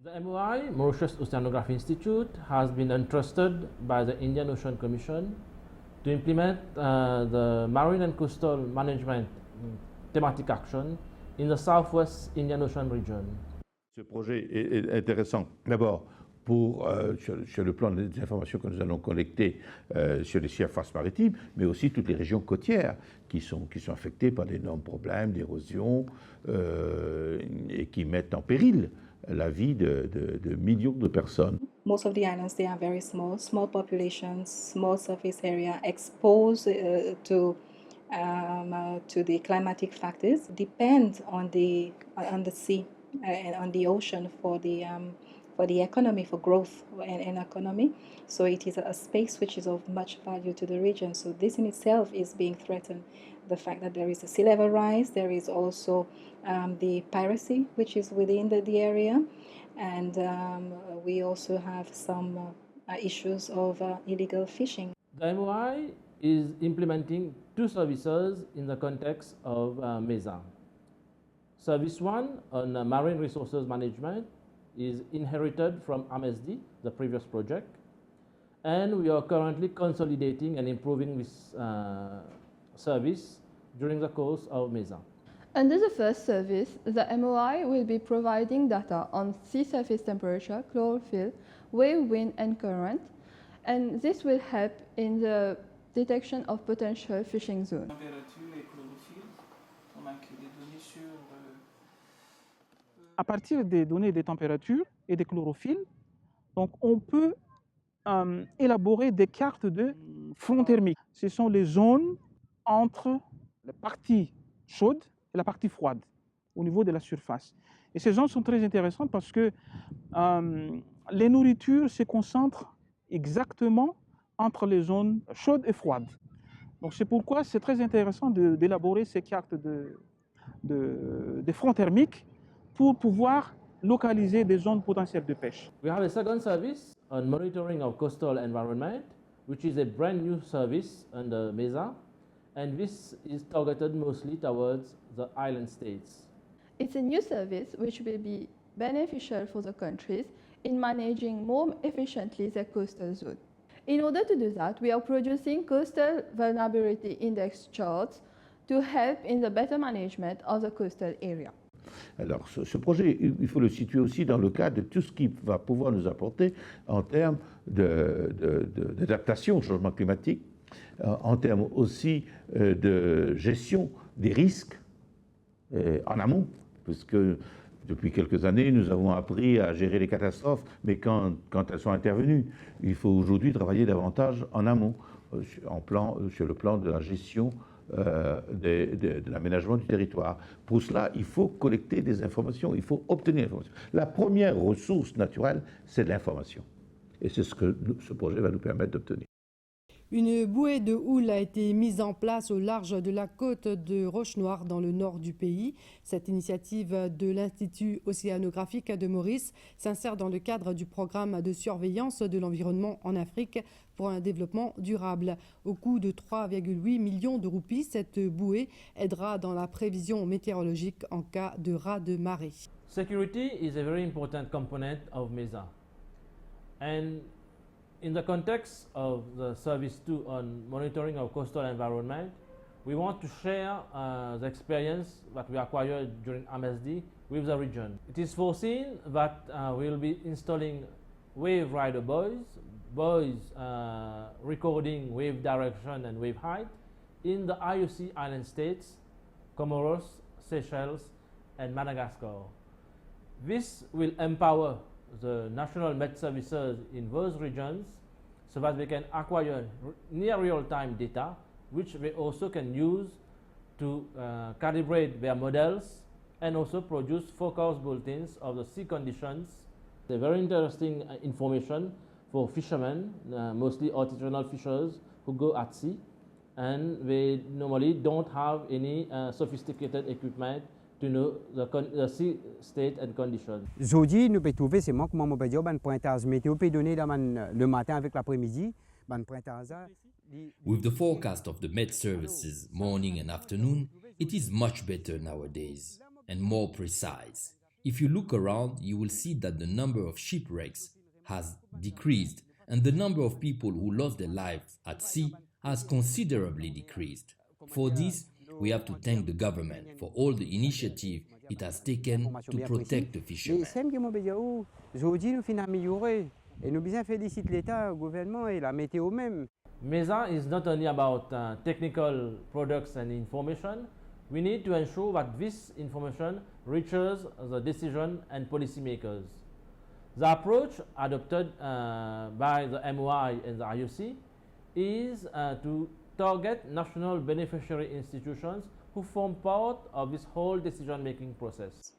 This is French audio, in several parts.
The MOI, Mauritius Oceanography Institute, has been entrusted by the Indian Ocean Commission to implement the marine and coastal management thematic action in the Southwest Indian Ocean region. Ce projet est intéressant. D'abord, sur le plan des informations que nous allons collecter sur les surfaces maritimes, mais aussi toutes les régions côtières qui sont affectées par d'énormes problèmes d'érosion et qui mettent en péril la vie de millions de personnes. Most of the islands, they are very small populations, small surface area, exposed to the climatic factors, depend on the sea and on the ocean for the economy, for growth and economy. So it is a space which is of much value to the region. So this in itself is being threatened. The fact that there is a sea level rise, there is also the piracy which is within the area, and we also have some issues of illegal fishing. The MOI is implementing two services in the context of MESA. Service 1 on marine resources management is inherited from AMSD, the previous project, and we are currently consolidating and improving this service during the course of MESA. Under the first service, the MOI will be providing data on sea surface temperature, chlorophyll, wave, wind, and current, and this will help in the detection of potential fishing zones. À partir des données des températures et des chlorophylles, donc on peut élaborer des cartes de front thermique. Ce sont les zones entre la partie chaude et la partie froide au niveau de la surface. Et ces zones sont très intéressantes parce que les nourritures se concentrent exactement entre les zones chaudes et froides. Donc c'est pourquoi c'est très intéressant d'élaborer ces cartes de front thermique pour pouvoir localiser des zones potentielles de pêche. We have a second service on monitoring of coastal environment, which is a brand new service under MESA, and this is targeted mostly towards the island states. It's a new service which will be beneficial for the countries in managing more efficiently their coastal zone. In order to do that, we are producing coastal vulnerability index charts to help in the better management of the coastal area. Alors, ce projet, il faut le situer aussi dans le cadre de tout ce qui va pouvoir nous apporter en termes d'adaptation au changement climatique, en termes aussi de gestion des risques en amont, puisque depuis quelques années, nous avons appris à gérer les catastrophes, mais quand elles sont intervenues, il faut aujourd'hui travailler davantage en amont, sur le plan de la gestion de l'aménagement du territoire. Pour cela, il faut collecter des informations, il faut obtenir des informations. La première ressource naturelle, c'est l'information. Et c'est ce que ce projet va nous permettre d'obtenir. Une bouée de houle a été mise en place au large de la côte de Roche-Noire dans le nord du pays. Cette initiative de l'Institut océanographique de Maurice s'insère dans le cadre du programme de surveillance de l'environnement en Afrique pour un développement durable. Au coût de 3,8 millions de roupies, cette bouée aidera dans la prévision météorologique en cas de raz de marée. Security is a very important component of MESA. And in the context of the Service 2 on monitoring of coastal environment, we want to share the experience that we acquired during AMSD with the region. It is foreseen that we will be installing wave rider buoys recording wave direction and wave height in the IOC island states, Comoros, Seychelles, and Madagascar. This will empower the national Met services in those regions so that they can acquire near real-time data, which they also can use to calibrate their models and also produce forecast bulletins of the sea conditions. They're very interesting information for fishermen, mostly artisanal fishers who go at sea, and they normally don't have any sophisticated equipment to know the sea state and conditions. Aujourd'hui, nous pouvons trouver c'est moi comment on peut dire ban pointage météo peut donner le matin avec l'après-midi ban pointage. With the forecast of the Met services morning and afternoon, it is much better nowadays and more precise. If you look around, you will see that the number of shipwrecks has decreased and the number of people who lost their lives at sea has considerably decreased. For this, we have to thank the government for all the initiative it has taken to protect the fishermen. Aujourd'hui, nous finissons amélioré et nous bien féliciter l'État, le gouvernement et la météo même. MESA is not only about technical products and information. We need to ensure that this information reaches the decision and policymakers. The approach adopted by the MOI and the IOC is to target national beneficiary institutions who form part of this whole decision-making process.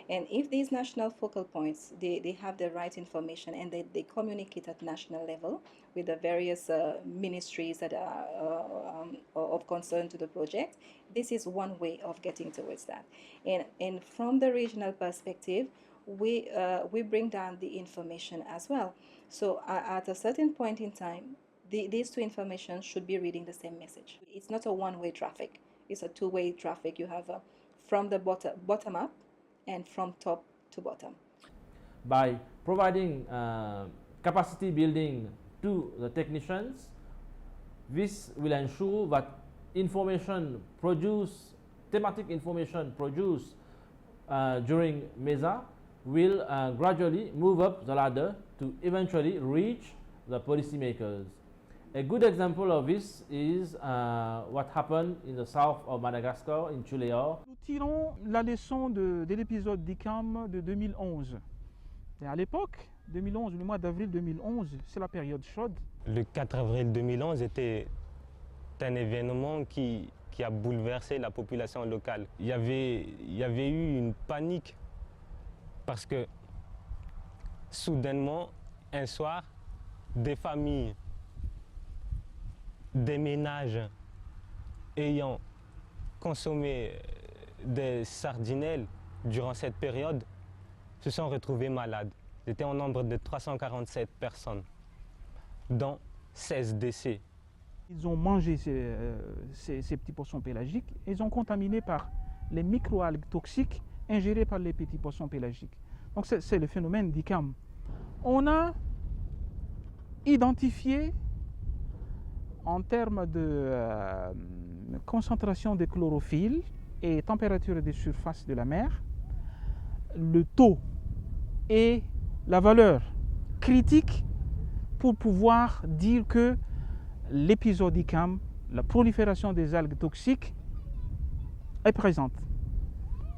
And if these national focal points, they have the right information and they communicate at national level with the various ministries that are of concern to the project, this is one way of getting towards that. And from the regional perspective, we bring down the information as well. So at a certain point in time, these two information should be reading the same message. It's not a one-way traffic. It's a two-way traffic. You have from the bottom up and from top to bottom. By providing capacity building to the technicians, this will ensure that thematic information produced during MESA will gradually move up the ladder to eventually reach the policymakers. A good example of this is what happened in the south of Madagascar, in Chuléor. Nous tirons la leçon de l'épisode d'ICAM de 2011. Et à l'époque, 2011, le mois d'avril 2011, c'est la période chaude. Le 4 avril 2011 était un événement qui a bouleversé la population locale. Il y avait eu une panique parce que soudainement, un soir, des familles, des ménages ayant consommé des sardinelles durant cette période se sont retrouvés malades. C'était en nombre de 347 personnes, dont 16 décès. Ils ont mangé ces petits poissons pélagiques et ils ont contaminé par les microalgues toxiques ingérées par les petits poissons pélagiques. Donc c'est le phénomène d'ICAM. On a identifié en termes de concentration de chlorophylle et température des surfaces de la mer, le taux et la valeur critique pour pouvoir dire que l'épisode ICAM, la prolifération des algues toxiques, est présente.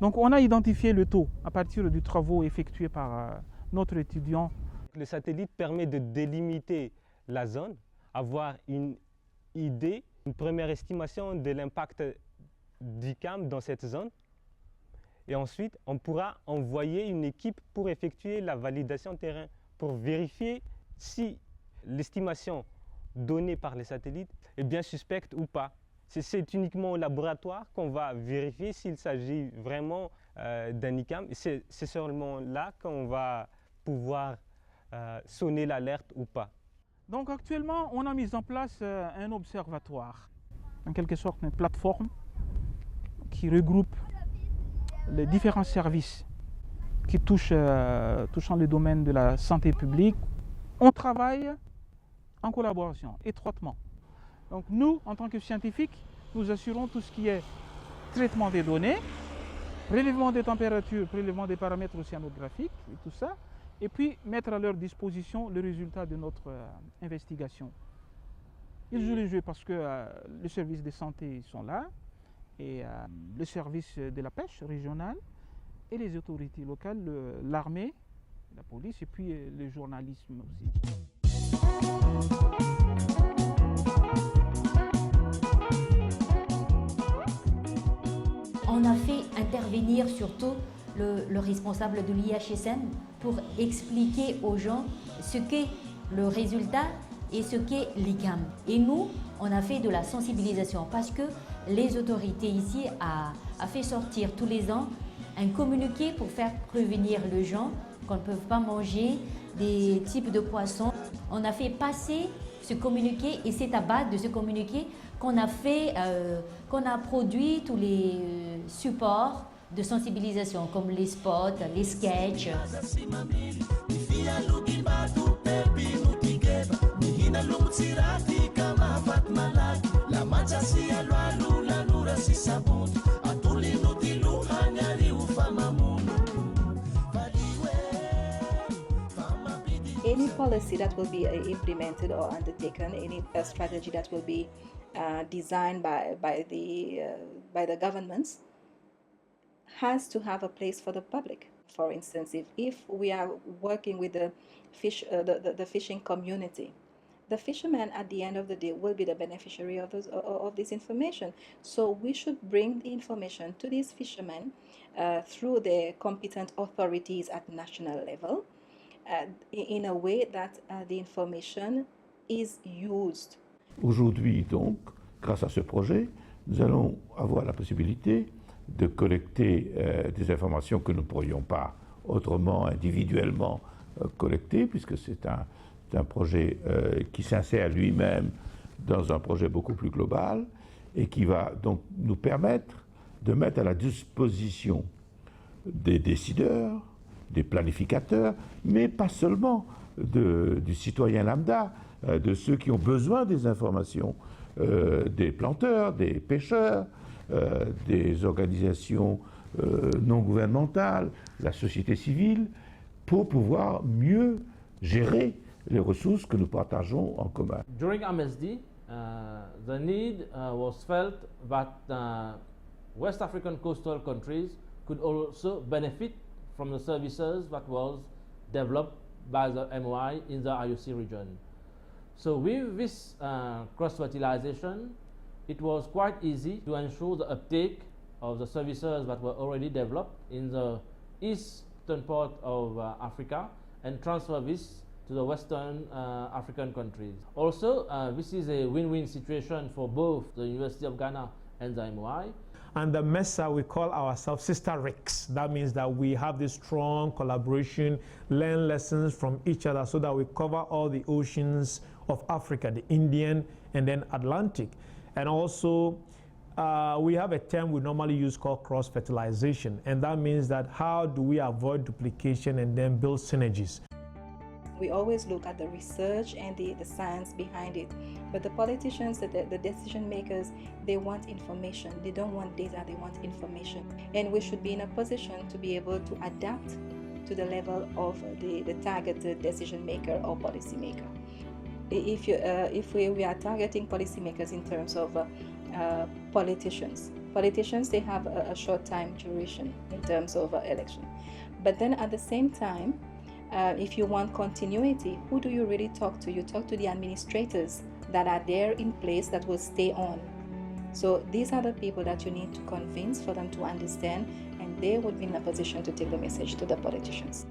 Donc on a identifié le taux à partir des travaux effectués par notre étudiant. Le satellite permet de délimiter la zone, avoir une idée, une première estimation de l'impact d'ICAM dans cette zone. Et ensuite, on pourra envoyer une équipe pour effectuer la validation terrain, pour vérifier si l'estimation donnée par les satellites est bien suspecte ou pas. C'est uniquement au laboratoire qu'on va vérifier s'il s'agit vraiment d'un ICAM. C'est seulement là qu'on va pouvoir sonner l'alerte ou pas. Donc actuellement, on a mis en place un observatoire, en quelque sorte une plateforme qui regroupe les différents services qui touchant le domaine de la santé publique. On travaille en collaboration, étroitement. Donc nous, en tant que scientifiques, nous assurons tout ce qui est traitement des données, prélèvement des températures, prélèvement des paramètres océanographiques et tout ça, et puis mettre à leur disposition le résultat de notre investigation. Ils jouent le jeu parce que le service de santé sont là, et le service de la pêche régionale, et les autorités locales, l'armée, la police, et puis le journalisme aussi. On a fait intervenir surtout le responsable de l'IHSM pour expliquer aux gens ce qu'est le résultat et ce qu'est l'ICAM. Et nous, on a fait de la sensibilisation parce que les autorités ici a fait sortir tous les ans un communiqué pour faire prévenir les gens qu'on ne peut pas manger des types de poissons. On a fait passer ce communiqué et c'est à base de ce communiqué qu'on a produit tous les supports de sensibilisation comme les spots, les sketchs. Any policy that will be implemented or undertaken, any strategy that will be designed by the governments has to have a place for the public. For instance, if we are working with the fishing community, the fishermen at the end of the day will be the beneficiary of this information. So we should bring the information to these fishermen through the competent authorities at national level in a way that the information is used. Aujourd'hui, donc, grâce à ce projet, nous allons avoir la possibilité de collecter des informations que nous ne pourrions pas autrement, individuellement collecter, puisque c'est un projet qui s'insère lui-même dans un projet beaucoup plus global et qui va donc nous permettre de mettre à la disposition des décideurs, des planificateurs, mais pas seulement du citoyen lambda, de ceux qui ont besoin des informations, des planteurs, des pêcheurs, des organisations non gouvernementales, la société civile, pour pouvoir mieux gérer les ressources que nous partageons en commun. During MSD, the need was felt that West African coastal countries could also benefit from the services that was developed by the MOI in the IOC region. So with this cross-fertilization, it was quite easy to ensure the uptake of the services that were already developed in the eastern part of Africa and transfer this to the Western African countries. Also, this is a win-win situation for both the University of Ghana and the MOI. And the MESA, we call ourselves sister RICs. That means that we have this strong collaboration, learn lessons from each other so that we cover all the oceans of Africa, the Indian and then Atlantic. And also, we have a term we normally use called cross-fertilization. And that means that how do we avoid duplication and then build synergies? We always look at the research and the science behind it. But the politicians, the decision makers, they want information. They don't want data, they want information. And we should be in a position to be able to adapt to the level of the targeted decision maker or policy maker. If we are targeting policymakers in terms of politicians, they have a short time duration in terms of election. But then at the same time, if you want continuity, who do you really talk to? You talk to the administrators that are there in place that will stay on. So these are the people that you need to convince for them to understand, and they would be in a position to take the message to the politicians.